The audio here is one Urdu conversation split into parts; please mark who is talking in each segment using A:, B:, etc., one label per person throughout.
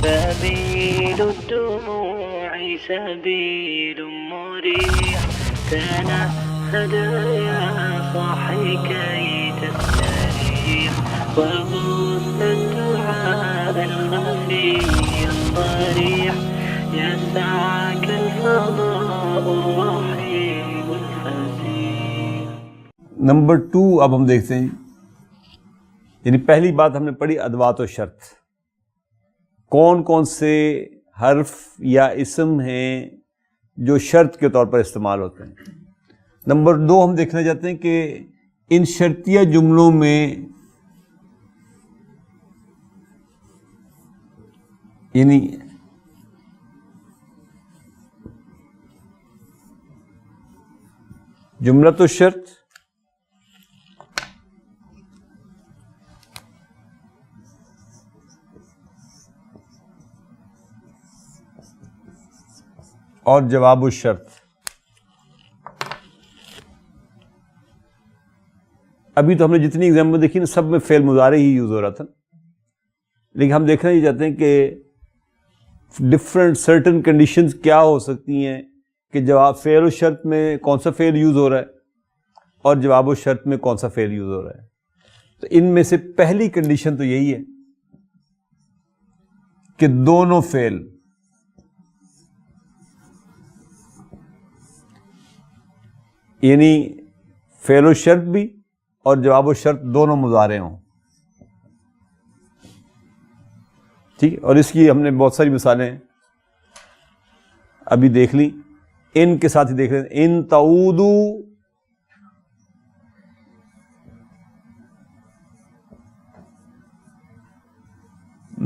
A: سبيل الدموع سبيل مريح تنهد يا صاحي كي تستريح وغص الدعاء الخفي الصريح يسعك الفضاء الرحيم الفسيح.
B: نمبر 2 اب ہم دیکھتے ہیں، یعنی پہلی بات ہم نے پڑھی ادوات و شرط، کون کون سے حرف یا اسم ہیں جو شرط کے طور پر استعمال ہوتے ہیں. نمبر 2 ہم دیکھنا چاہتے ہیں کہ ان شرطیہ جملوں میں یعنی جملۃ الشرط اور جواب الشرط. ابھی تو ہم نے جتنی ایگزامپل دیکھی نا سب میں فعل مضارع ہی یوز ہو رہا تھا، لیکن ہم دیکھنا یہ چاہتے ہیں کہ ڈفرینٹ سرٹن کنڈیشنز کیا ہو سکتی ہیں کہ جواب فعل الشرط میں کون سا فعل یوز ہو رہا ہے اور جواب الشرط میں کون سا فعل یوز ہو رہا ہے. تو ان میں سے پہلی کنڈیشن تو یہی ہے کہ دونوں فعل یعنی فعل الشرط بھی اور جواب الشرط دونوں مضارع ہوں. ٹھیک ہے، اور اس کی ہم نے بہت ساری مثالیں ابھی دیکھ لی. ان کے ساتھ ہی دیکھ رہے ہیں، ان تعودو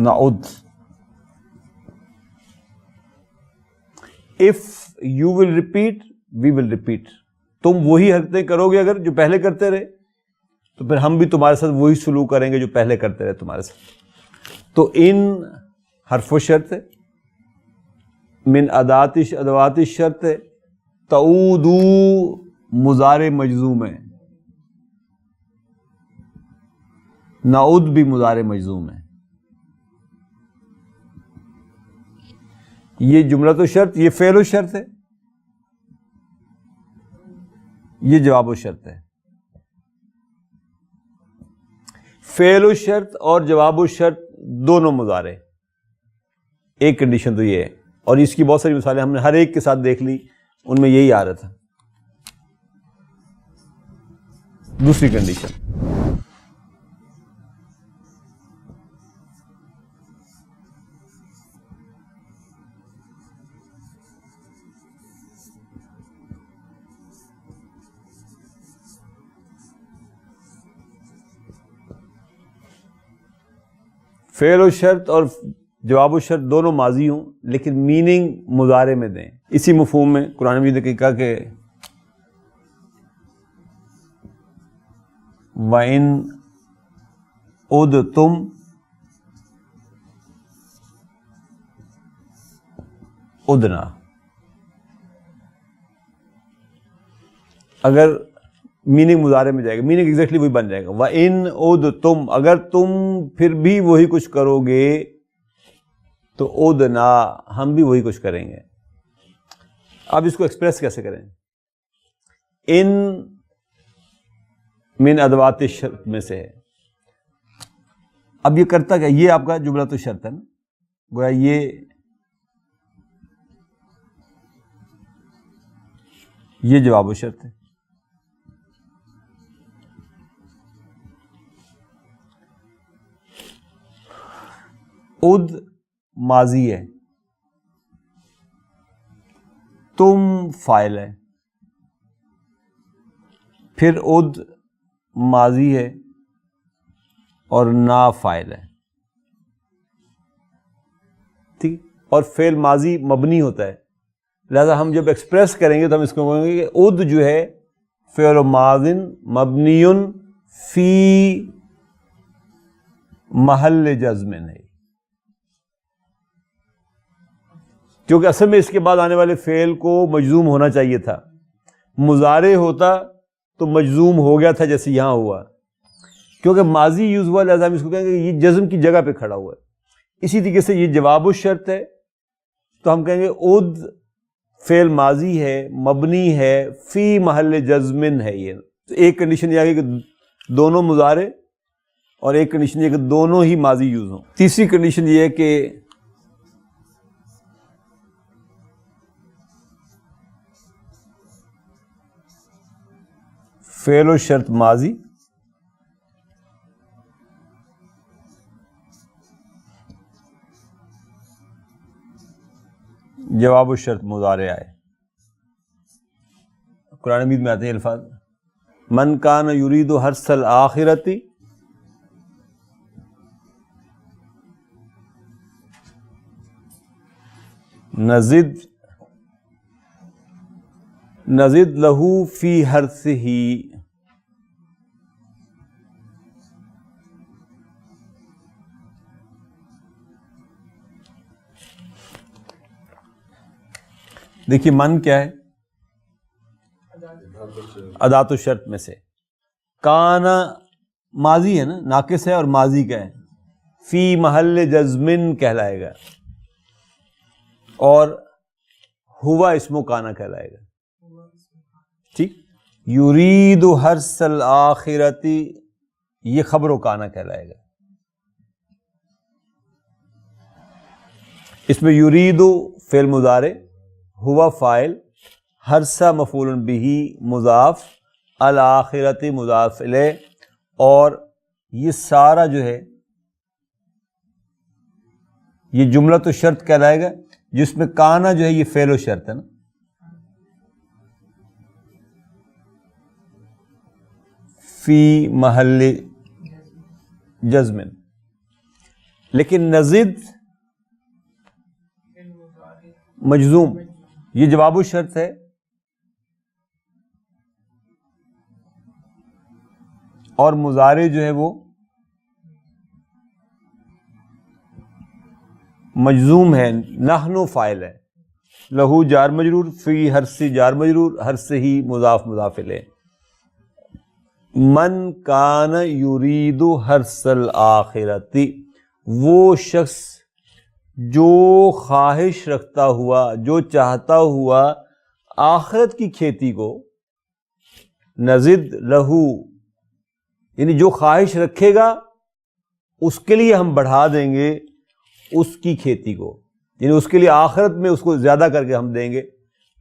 B: نعود. if you will repeat we will repeat. تم وہی حرکتیں کرو گے اگر جو پہلے کرتے رہے تو پھر ہم بھی تمہارے ساتھ وہی سلوک کریں گے جو پہلے کرتے رہے تمہارے ساتھ. تو ان حرف و شرط ہے، من ادوات الشرط ہے، تعودو مضارع مجزوم ہے، نعود بھی مضارع مجزوم ہے. یہ جملۃ الشرط، یہ فعل الشرط ہے، یہ جواب الشرط ہے. فعل الشرط اور جواب الشرط دونوں مضارع. ایک کنڈیشن تو یہ ہے، اور اس کی بہت ساری مثالیں ہم نے ہر ایک کے ساتھ دیکھ لی، ان میں یہی آ رہا تھا. دوسری کنڈیشن فعل الشرط اور جواب الشرط دونوں ماضی ہوں لیکن میننگ مضارع میں دیں. اسی مفہوم میں قرآن مجید نے کہا کہ وَإِنْ عُدْتُمْ عُدْنَا. اگر میننگ مضارع میں جائے گا، میننگ ایگزیکٹلی وہی بن جائے گا. وَإِنْ عُدْتُمْ، اگر تم پھر بھی وہی کچھ کرو گے تو عُدْنَا، ہم بھی وہی کچھ کریں گے. اب اس کو ایکسپریس کیسے کریں؟ ان من ادوات الشرط میں سے ہے. اب یہ کرتا کیا؟ یہ آپ کا جملۃ الشرط ہے نا، گویا یہ جواب الشرط ہے. اد ماضی ہے، تم فاعل ہے، پھر اد ماضی ہے اور نا فاعل ہے. ٹھیک، اور فعل ماضی مبنی ہوتا ہے، لہذا ہم جب ایکسپریس کریں گے تو ہم اس کو کہیں گے کہ اد جو ہے فعل ماض مبنی فی محل جزم ہے، کیونکہ اصل میں اس کے بعد آنے والے فعل کو مجزوم ہونا چاہیے تھا. مضارع ہوتا تو مجزوم ہو گیا تھا جیسے یہاں ہوا، کیونکہ ماضی یوز ہوا لہذا ہم اس کو کہیں گے یہ جزم کی جگہ پہ کھڑا ہوا ہے. اسی طریقے سے یہ جواب الشرط ہے تو ہم کہیں گے اد فعل ماضی ہے، مبنی ہے، فی محل جزم ہے. یہ تو ایک کنڈیشن یہ آ گئی کہ دونوں مضارع، اور ایک کنڈیشن یہ کہ دونوں ہی ماضی یوز ہوں. تیسری کنڈیشن یہ ہے کہ فعل و شرط ماضی جواب الشرط مضارع آئے. قرآن مجید میں آتے ہیں الفاظ من کان یرید حرث الآخرۃ نزد لہ فی حرثہ. دیکھیے من کیا ہے؟ ادات الشرط میں سے. کانا ماضی ہے نا، ناقص ہے، اور ماضی کا ہے، فی محل جزمن کہلائے گا، اور ہوا اسم کانا کہلائے گا. ٹھیک. یرید حرث الآخرۃ یہ خبر و کانا کہلائے گا. اس میں یرید فعل مضارع، ہوا فاعل، حرث مفعول بہ مضاف، الآخرۃ مضاف الیہ، اور یہ سارا جو ہے یہ جملہ تو شرط کہلائے گا، جس میں کانا جو ہے یہ فعل و شرط ہے نا. فی محل جزم. لیکن نزد مجزوم، یہ جواب الشرط ہے، اور مضارع جو ہے وہ مجزوم ہے، نحن فاعل ہے، لہو جار مجرور، فی حرث جار مجرور، حرث ہی مضاف مضاف الیہ. من کان یرید حرث الآخرۃ وہ شخص جو خواہش رکھتا ہوا، جو چاہتا ہوا آخرت کی کھیتی کو، نزد لہو یعنی جو خواہش رکھے گا اس کے لیے ہم بڑھا دیں گے اس کی کھیتی کو، یعنی اس کے لیے آخرت میں اس کو زیادہ کر کے ہم دیں گے.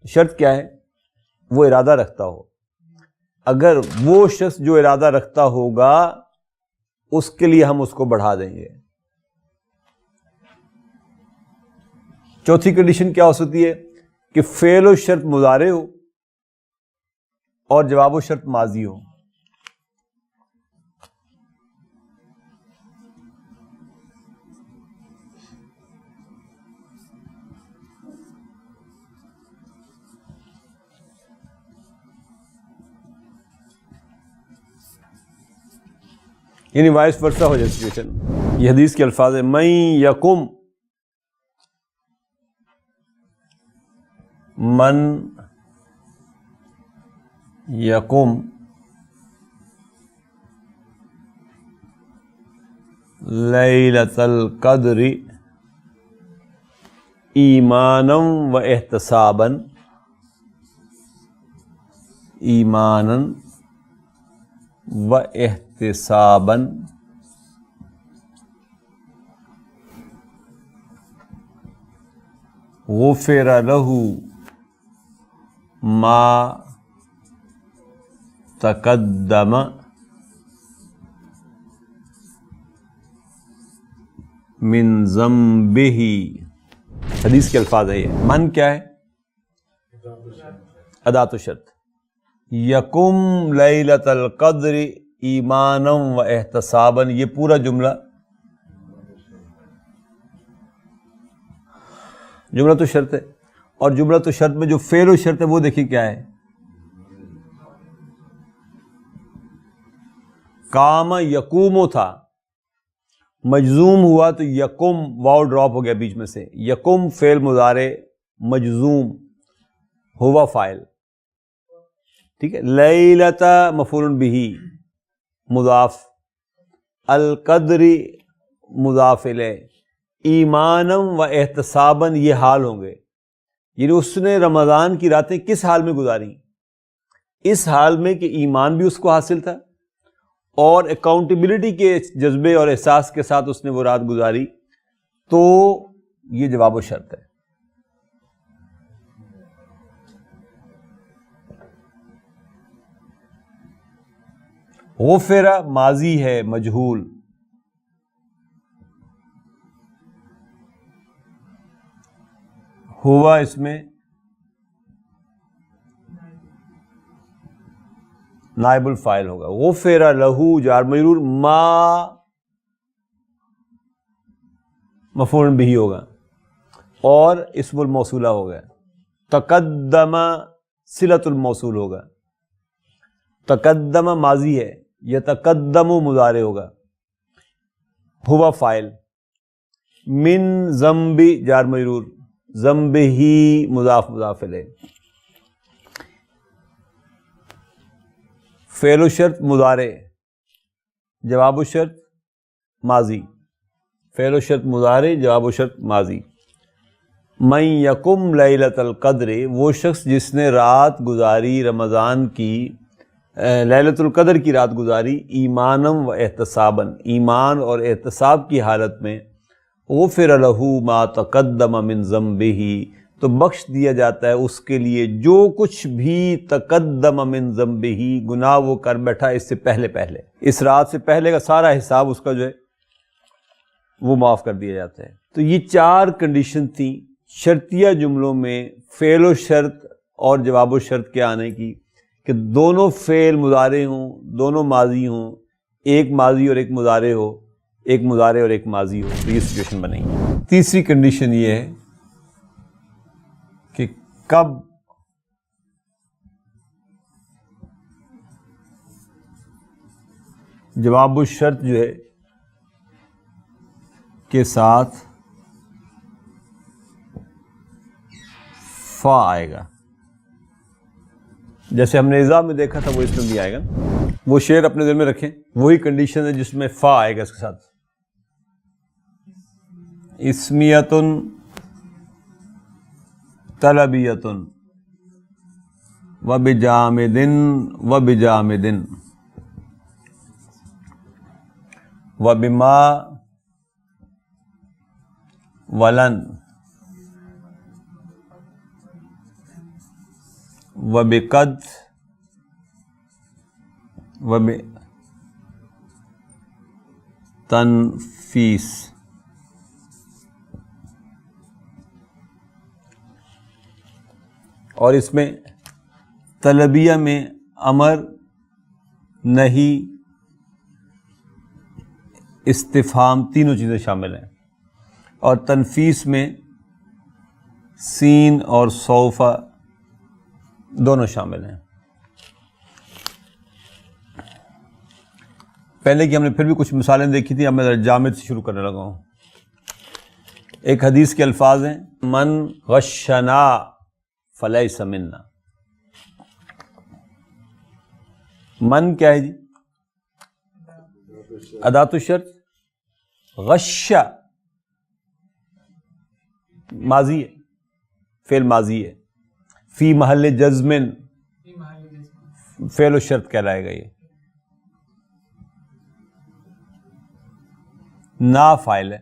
B: شرط کیا ہے؟ وہ ارادہ رکھتا ہو. اگر وہ شخص جو ارادہ رکھتا ہوگا اس کے لیے ہم اس کو بڑھا دیں گے. چوتھی کنڈیشن کیا ہو سکتی ہے؟ کہ فعل و شرط مضارع ہو اور جواب و شرط ماضی ہو. یعنی وائس ورثہ ہو جائے سچویشن. یہ حدیث کے الفاظ ہیں من یقم، من یقم لیلۃ القدر ایمانا و احتسابا، ایمانا و احتسابا غفر له ما تقدم من ذنبہ. حدیث کے الفاظ ہے یہ. من کیا ہے؟ ادات الشرط. یقم لیلۃ القدر ایمانا و احتسابا، یہ پورا جملہ تو شرط ہے، اور جملہ تو شرط میں جو فعل و شرط ہے وہ دیکھیے کیا ہے. کام یقوم تھا، مجزوم ہوا تو یقم واو ڈراپ ہو گیا بیچ میں سے. یقم فعل مضارع مجزوم، ہوا فاعل. ٹھیک ہے. لیلۃ مفعول بہ مضاف، القدر مضاف الیہ، ایمانم و احتساباً یہ حال ہوں گے. یعنی اس نے رمضان کی راتیں کس حال میں گزاری؟ اس حال میں کہ ایمان بھی اس کو حاصل تھا اور اکاؤنٹیبلٹی کے جذبے اور احساس کے ساتھ اس نے وہ رات گزاری. تو یہ جواب و شرط ہے. غفر ماضی ہے مجہول، ہوا اس میں نائب الفاعل ہوگا. غفر لہو جار مجرور، ما مفعول بہ ہوگا اور اسم الموصولہ ہوگا. تقدم صلۃ الموصول ہوگا. تقدم ماضی ہے، یتقدم مضارع ہوگا. ہوا فاعل، من ذنب جار مجرور، ذنب ہی مضاف مضاف الیہ. فعل و شرط مضارع، جواب و شرط ماضی. فعل و شرط مضارع، جواب و شرط ماضی. من یقم لیلۃ القدر، وہ شخص جس نے رات گزاری رمضان کی، لیلۃ القدر کی رات گزاری، ایمانم و احتساباً، ایمان اور احتساب کی حالت میں، غفر لہ ما تقدم من ذنبہ، تو بخش دیا جاتا ہے اس کے لیے جو کچھ بھی تقدم من ذنبہ، گناہ وہ کر بیٹھا اس سے پہلے پہلے، اس رات سے پہلے کا سارا حساب اس کا جو ہے وہ معاف کر دیا جاتا ہے. تو یہ 4 کنڈیشن تھیں شرطیہ جملوں میں فعل و شرط اور جواب و شرط کے آنے کی، کہ دونوں فعل مضارع ہوں، دونوں ماضی ہوں، ایک ماضی اور ایک مضارع ہو، ایک مضارع اور ایک ماضی ہو. تو یہ سچویشن بنے گی. تیسری کنڈیشن یہ ہے کہ کب جواب الشرط جو ہے کے ساتھ فا آئے گا. جیسے ہم نے اذا میں دیکھا تھا وہ اس میں بھی آئے گا. وہ شعر اپنے دل میں رکھیں، وہی کنڈیشن ہے جس میں فا آئے گا اس کے ساتھ. اسمیتن طلبیتن وبجامدن وبجامدن وبما ولن وبقد وبتنفیس. اور اس میں طلبیہ میں امر، نہی، استفہام تینوں چیزیں شامل ہیں. اور تنفیس میں سین اور سوف دونوں شامل ہیں. پہلے کی ہم نے پھر بھی کچھ مثالیں دیکھی تھی، اب میں جامد سے شروع کرنے لگا ہوں. ایک حدیث کے الفاظ ہیں، من غشنا فلیس منا. من کیا ہے جی؟ اداۃ الشرط. غش ماضی ہے، فعل ماضی ہے. فی محل جزم فعل الشرط کہلائے گا. یہ نا فاعل ہے.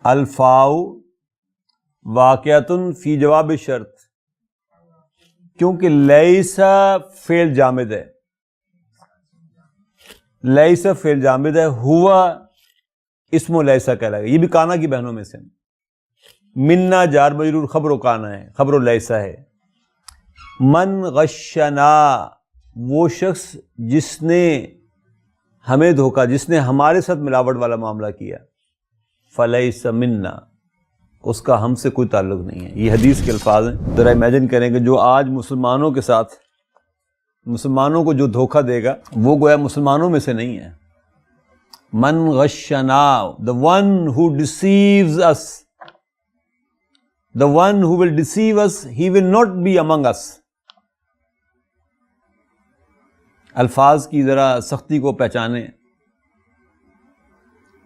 B: الفاؤ واقعتن فی جواب شرط، کیونکہ لیسا فعل جامد ہے، لیسا فعل جامد ہے. ہوا اسم و لیسا کہلائے گا. یہ بھی کانا کی بہنوں میں سے. منا جار مجرور خبر و کانا ہے، خبر و لیسا ہے. من غشنا، وہ شخص جس نے ہمیں دھوکا، جس نے ہمارے ساتھ ملاوٹ والا معاملہ کیا، فلیس منا، اس کا ہم سے کوئی تعلق نہیں ہے. یہ حدیث کے الفاظ ہیں. ذرا امیجن کریں کہ جو آج مسلمانوں کے ساتھ، مسلمانوں کو جو دھوکہ دے گا وہ گویا مسلمانوں میں سے نہیں ہے. من غشنا، the one who deceives us, the one who will deceive us, he will not be among us. الفاظ کی ذرا سختی کو پہچانیں.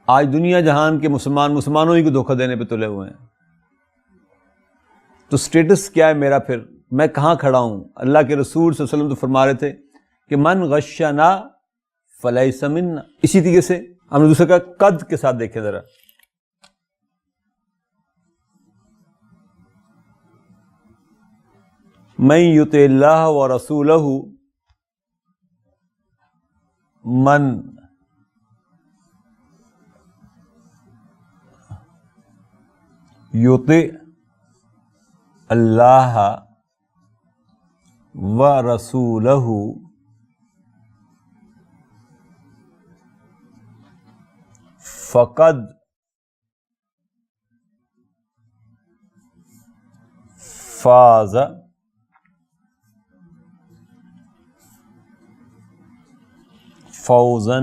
B: آج دنیا جہان کے مسلمانوں ہی کو دھوکہ دینے پہ تلے ہوئے ہیں. تو سٹیٹس کیا ہے میرا؟ پھر میں کہاں کھڑا ہوں؟ اللہ کے رسول صلی اللہ علیہ وسلم تو فرما رہے تھے کہ من غشنا فلیس منا. اسی طریقے سے ہم نے دوسرے کا قد کے ساتھ دیکھیں ذرا. من یطع اللہ ورسولہ من یطع اللہ ورسولہ فقد فاز فوزا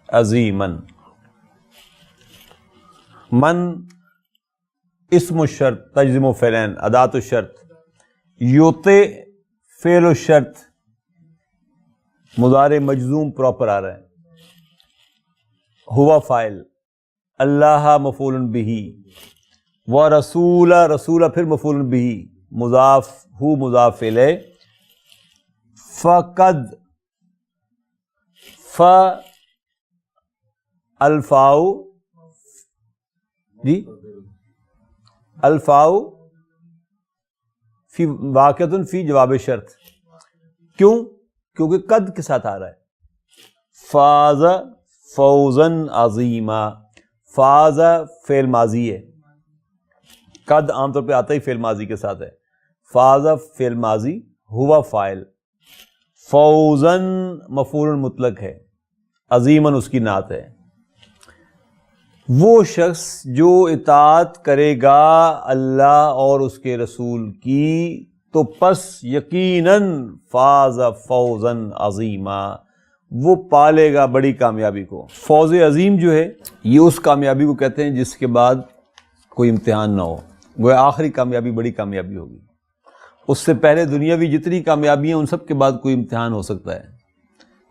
B: عظیما. من اسم الشرط تجزم و فعلین اداۃ الشرط. یوتے فعل الشرط مضارع مجزوم پراپر آ رہا ہے. ہوا فاعل، اللہ مفعول بہ، و رسول پھر مفعول بہ، مضاف ہو مضاف الیہ. فقد ف الفاؤ جی الفاؤ فی واقعۃ فی جواب شرط. کیوں؟ کیونکہ قد کے ساتھ آ رہا ہے. فاز فوزا عظیما. فاز فعل ماضی ہے، قد عام طور پہ آتا ہی فعل ماضی کے ساتھ ہے. فاز فعل ماضی، ہوا فاعل، فوزا مفعول مطلق ہے، عظیما اس کی نعت ہے. وہ شخص جو اطاعت کرے گا اللہ اور اس کے رسول کی تو پس یقیناً فاز فوزا عظیما، وہ پالے گا بڑی کامیابی کو. فوز عظیم جو ہے یہ اس کامیابی کو کہتے ہیں جس کے بعد کوئی امتحان نہ ہو. وہ آخری کامیابی بڑی کامیابی ہوگی. اس سے پہلے دنیاوی جتنی کامیابیاں ان سب کے بعد کوئی امتحان ہو سکتا ہے.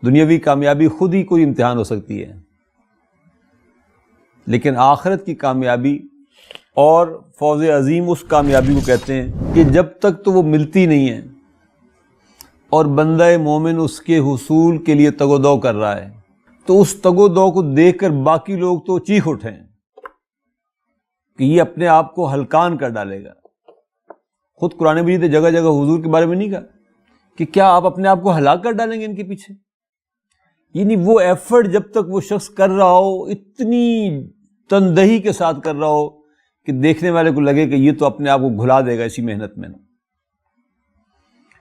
B: دنیاوی کامیابی خود ہی کوئی امتحان ہو سکتی ہے، لیکن آخرت کی کامیابی اور فوز عظیم اس کامیابی کو کہتے ہیں کہ جب تک تو وہ ملتی نہیں ہے اور بندہ مومن اس کے حصول کے لیے تگ و دو کر رہا ہے تو اس تگ و دو کو دیکھ کر باقی لوگ تو چیخ اٹھیں کہ یہ اپنے آپ کو ہلکان کر ڈالے گا. خود قرآن مجید نے جگہ جگہ حضور کے بارے میں نہیں کہا کہ کیا آپ اپنے آپ کو ہلاک کر ڈالیں گے ان کے پیچھے؟ یعنی وہ ایفرٹ جب تک وہ شخص کر رہا ہو، اتنی تندہی کے ساتھ کر رہا ہو کہ دیکھنے والے کو لگے کہ یہ تو اپنے آپ کو گھلا دے گا اسی محنت میں.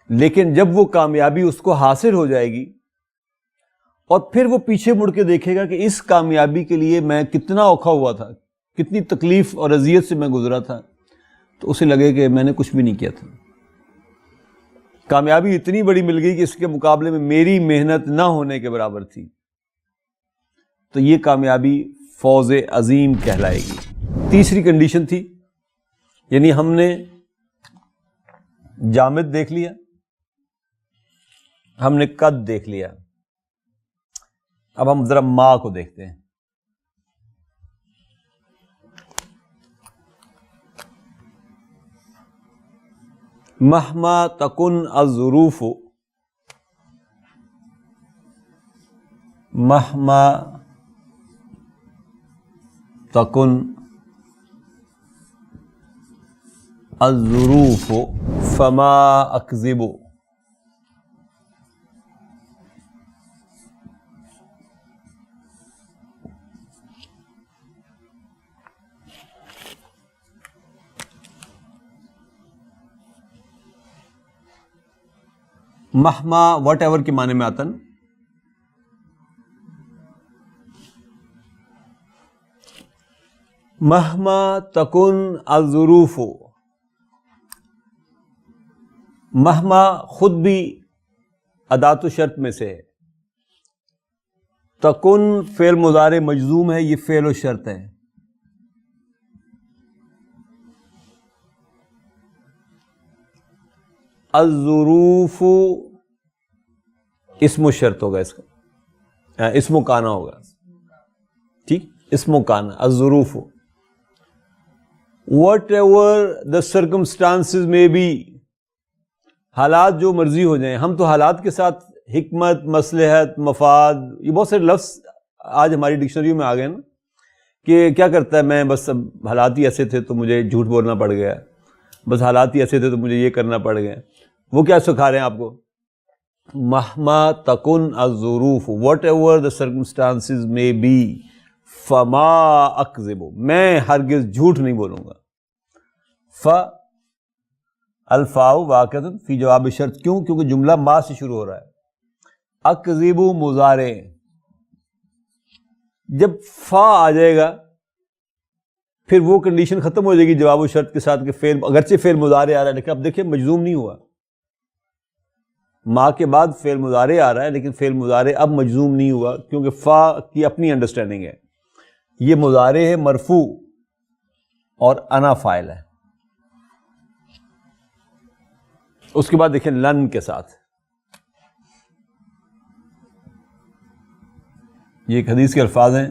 B: لیکن جب وہ کامیابی اس کو حاصل ہو جائے گی اور پھر وہ پیچھے مڑ کے دیکھے گا کہ اس کامیابی کے لیے میں کتنا اوکھا ہوا تھا، کتنی تکلیف اور اذیت سے میں گزرا تھا، تو اسے لگے کہ میں نے کچھ بھی نہیں کیا تھا. کامیابی اتنی بڑی مل گئی کہ اس کے مقابلے میں میری محنت نہ ہونے کے برابر تھی. تو یہ کامیابی فوز عظیم کہلائے گی. تیسری کنڈیشن تھی، یعنی ہم نے جامد دیکھ لیا، ہم نے قد دیکھ لیا، اب ہم ذرا ما کو دیکھتے ہیں. مہما تکن الظروف، مہما تکن الظروف فما اکذب. مہما واٹ ایور کے معنی میں آتا نا. مہما تکن الظروف، مہما خود بھی ادات و شرط میں سے ہے. تکن فعل مضارع مجزوم ہے، یہ فعل و شرط ہے. الظروف اسم و شرط ہوگا اس کا، اسم و کانا ہوگا. ٹھیک، اسم و کانا. الظروف whatever the circumstances may be، حالات جو مرضی ہو جائیں. ہم تو حالات کے ساتھ حکمت، مصلحت، مفاد، یہ بہت سارے لفظ آج ہماری ڈکشنریوں میں آ گئے نا، کہ کیا کرتا ہے میں بس اب حالات ہی ایسے تھے تو مجھے جھوٹ بولنا پڑ گیا، بس حالات ہی ایسے تھے تو مجھے یہ کرنا پڑ گیا. وہ کیا سکھا رہے ہیں آپ کو؟ مہما تکن الظروف whatever the circumstances may be فما اکذب، میں ہرگز جھوٹ نہیں بولوں گا. الفاء واقعۃ فی جواب شرط. کیوں؟ کیونکہ جملہ ما سے شروع ہو رہا ہے. اکذب مضارع، جب فا آ جائے گا پھر وہ کنڈیشن ختم ہو جائے گی جواب و شرط کے ساتھ کہ فعل، اگرچہ فعل مضارع آ رہا ہے لیکن اب دیکھیں مجزوم نہیں ہوا. ما کے بعد فعل مضارع آ رہا ہے لیکن فعل مضارع اب مجزوم نہیں ہوا، کیونکہ فا کی اپنی انڈرسٹینڈنگ ہے. یہ مضارع ہے مرفوع اور انا فاعل ہے. اس کے بعد دیکھیں لن کے ساتھ، یہ ایک حدیث کے الفاظ ہیں،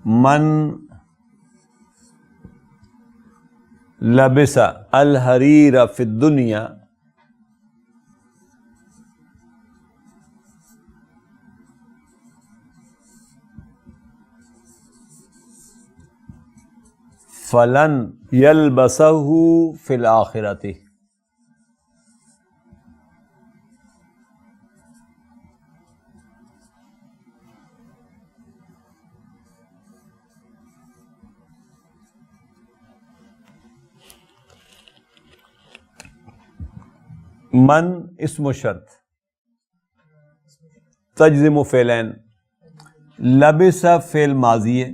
B: من لبس الحریر فی الدنیا فلن یلبسہ فی الآخرۃ. من اسم و شرط، تجزم فعلین، لبس فعل ماضی ہے،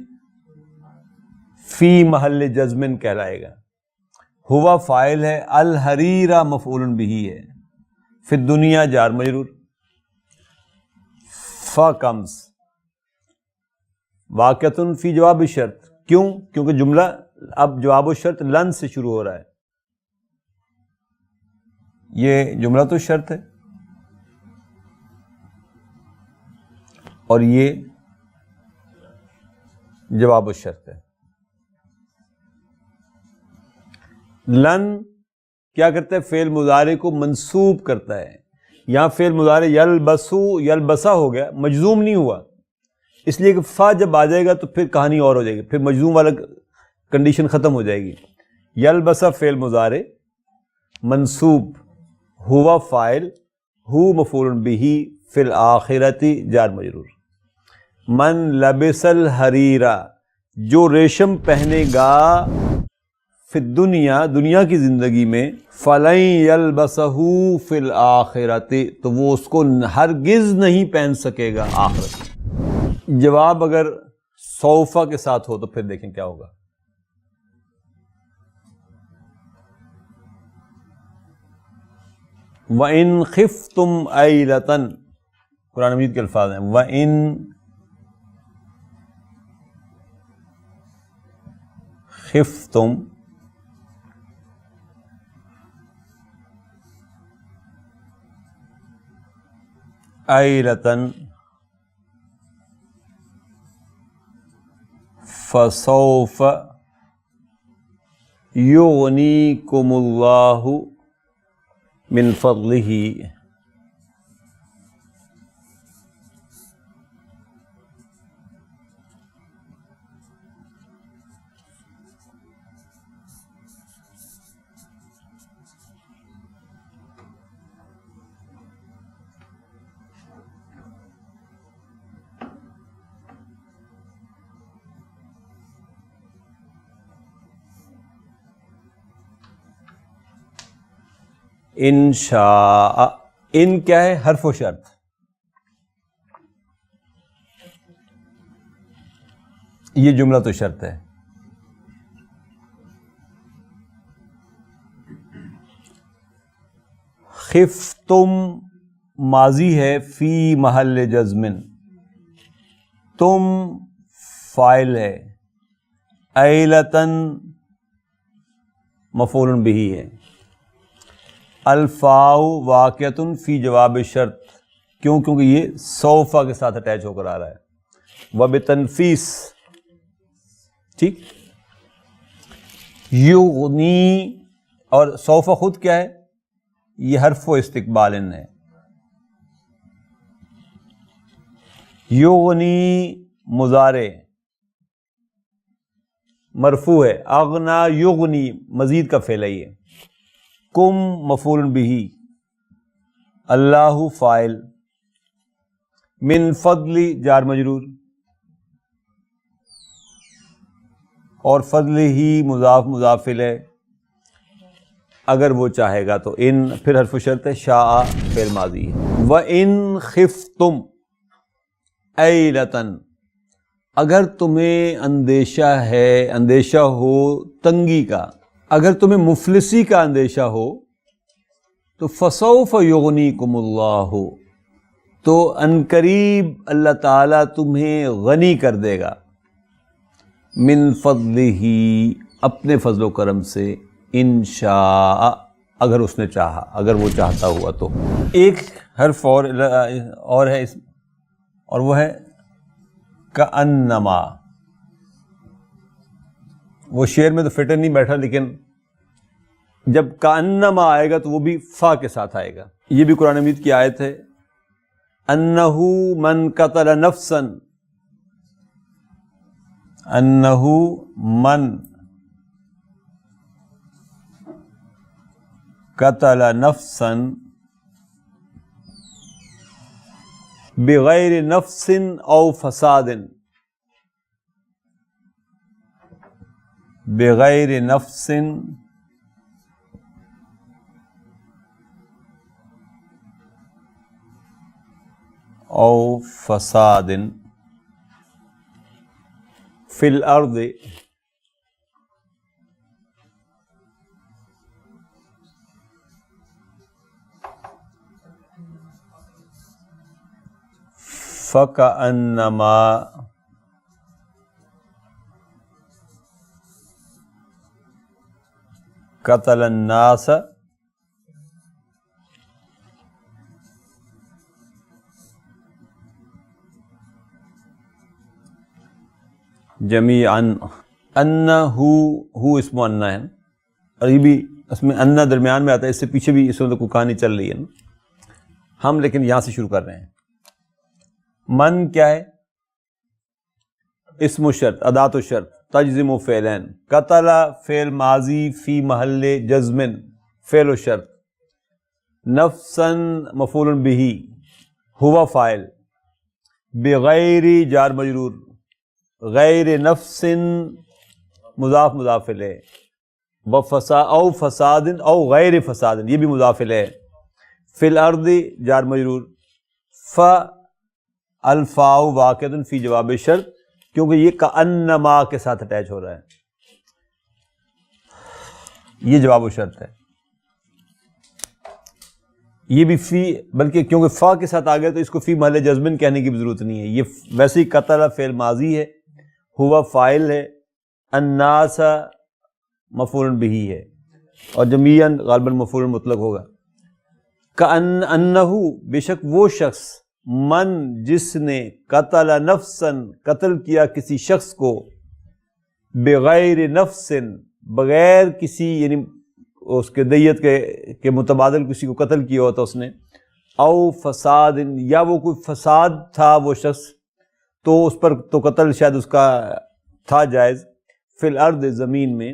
B: فی محل جزم کہلائے گا، ہوا فاعل ہے، الحریرہ مفعول بہ ہے، فی الدنیا جار مجرور. فکمز واقعۃ فی جواب شرط. کیوں؟ کیونکہ جملہ اب جواب و شرط لن سے شروع ہو رہا ہے. یہ جملہ تو شرط ہے اور یہ جواب و شرط ہے. لن کیا کرتا ہے؟ فعل مضارع کو منصوب کرتا ہے. یہاں فعل مضارع یلبسو یلبسا ہو گیا، مجزوم نہیں ہوا، اس لیے کہ فا جب آ جائے گا تو پھر کہانی اور ہو جائے گی، پھر مجزوم والا کنڈیشن ختم ہو جائے گی. یلبسا فعل مضارع منصوب، ہوا فاعل، ہو مفعول بہ، فی الآخرۃ جار مجرور. من لبس الحریرہ، جو ریشم پہنے گا، فی الدنیا دنیا کی زندگی میں، فلن یلبسہ فی الآخرۃ، تو وہ اس کو ہرگز نہیں پہن سکے گا آخرت. جواب اگر سوفا کے ساتھ ہو تو پھر دیکھیں کیا ہوگا. وَإِنْ خِفْتُمْ عَيْلَةً، قرآن مجید کے الفاظ ہیں، وَإِنْ خِفْتُمْ عَيْلَةً فَسَوْفَ يُغْنِيكُمُ اللَّهُ من فضلہ. انشاء، ان کیا ہے؟ حرف و شرط. یہ جملہ تو شرط ہے. خفتم ماضی ہے، فی محل جزم، تم فاعل ہے، عیلتن مفعول بہ ہے. الفاء واقعۃ فی جواب شرط، کیونکہ یہ سوف کے ساتھ اٹیچ ہو کر آ رہا ہے. وبتنفیس، ٹھیک. یغنی، اور سوف خود کیا ہے؟ یہ حرف و استقبال ہے. یغنی مضارع مرفوع ہے. اغنا یغنی مزید کا فعل ہے. یہ کم مفعول بہ، اللہ فاعل. من فضل جار مجرور، اور فضل ہی مضاف مضاف الیہ. اگر وہ چاہے گا تو ان، پھر حرف شرط ہے. شاء فعل ماضی ہے. وَإِنْ خِفْتُمْ عَیْلَةً، اگر تمہیں اندیشہ ہو تنگی کا، اگر تمہیں مفلسی کا اندیشہ ہو تو فَسَوْفَ يُغْنِيكُمُ اللَّهُ، تو عنقریب اللہ تعالیٰ تمہیں غنی کر دے گا. من فضلہ، اپنے فضل و کرم سے. انشاء، اگر اس نے چاہا، اگر وہ چاہتا ہوا تو. ایک حرف اور ہے اس، اور وہ ہے کأنما. وہ شعر میں تو فٹر نہیں بیٹھا، لیکن جب کأنما آئے گا تو وہ بھی فا کے ساتھ آئے گا. یہ بھی قرآن مجید کی آیت ہے. انہ من قتل نفسا، انہ من قتل نفسا بغیر نفس او فساد، بغیر نفس او فساد فی الارض فکأنما قتل الناس جمیعا. انہ ہو اسم انہ ہے، اور یہ بھی اس میں انہ درمیان میں آتا ہے. اس سے پیچھے بھی اس وقت کوئی کہانی چل رہی ہے نا. ہم لیکن یہاں سے شروع کر رہے ہیں. من کیا ہے؟ اسم و شرط، ادات و شرط. تجزم و فعلین. قتل فعل ماضی فی محل جزم، فعل و شرط. نفسا مفعول بہ، ہوا فاعل. بغیر جار مجرور. غیر نفس مضاف مضاف الیہ. او فساد او غیر فساد، یہ بھی مضاف الیہ. فی الارض جار مجرور. الفاء واقعۃ فی جواب شرط، کیونکہ یہ کأنما کے ساتھ اٹیچ ہو رہا ہے. یہ جواب و شرط ہے. یہ بھی فی، بلکہ کیونکہ فا کے ساتھ آ گیا تو اس کو فی محل جزمن کہنے کی بھی ضرورت نہیں ہے. یہ ویسے ہی قتل فعل ماضی ہے، ہوا فاعل ہے، الناس مفعول بہ ہے، اور جمیعاً غالباً مفعول مطلق ہوگا. کأنہ، بے شک وہ شخص، من جس نے، قتل نفسا قتل کیا کسی شخص کو، بغیر نفس بغیر کسی، یعنی اس کے دیت کے متبادل کسی کو قتل کیا ہوتا اس نے، او فساد، یا وہ کوئی فساد تھا وہ شخص، تو اس پر تو قتل شاید اس کا تھا جائز. فی الارض زمین میں،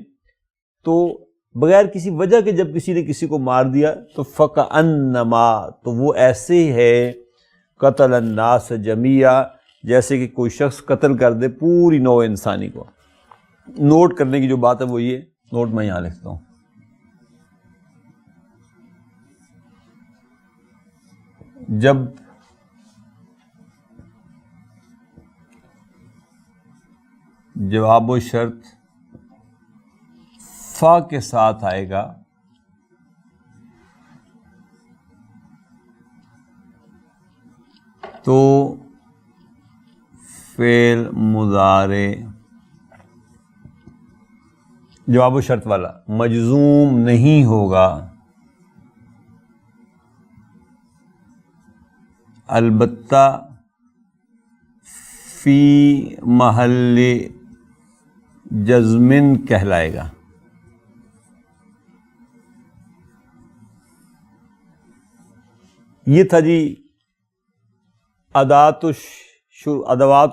B: تو بغیر کسی وجہ کے جب کسی نے کسی کو مار دیا تو فکأنما، تو وہ ایسے ہے قتل الناس جمیعا، جیسے کہ کوئی شخص قتل کر دے پوری نوع انسانی کو. نوٹ کرنے کی جو بات ہے وہ یہ، نوٹ میں یہاں لکھتا ہوں. جب جواب و شرط فا کے ساتھ آئے گا تو فعل مضارع جواب و شرط والا مجزوم نہیں ہوگا. البتہ فی محل جزم کہلائے گا. یہ تھا جی ادوات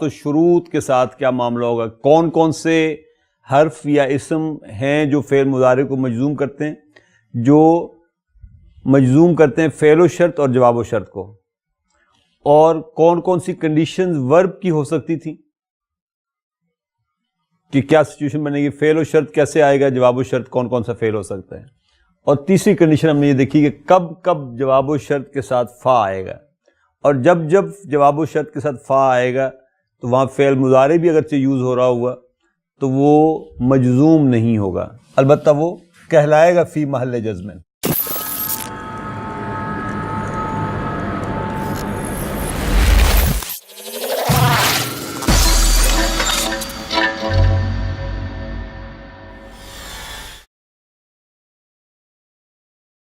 B: الشروط کے ساتھ کیا معاملہ ہوگا. کون کون سے حرف یا اسم ہیں جو فعل مضارع کو مجزوم کرتے ہیں، جو مجزوم کرتے ہیں فعل و شرط اور جواب و شرط کو، اور کون کون سی کنڈیشنز ورب کی ہو سکتی تھی کہ کیا سچویشن بنے گی، فعل و شرط کیسے آئے گا، جواب و شرط کون کون سا فعل ہو سکتا ہے، اور تیسری کنڈیشن ہم نے یہ دیکھی کہ کب کب جواب و شرط کے ساتھ فا آئے گا، اور جب جب جواب و شرط کے ساتھ فا آئے گا تو وہاں فعل مضارع بھی اگرچہ یوز ہو رہا ہوا تو وہ مجزوم نہیں ہوگا، البتہ وہ کہلائے گا فی محل جزم.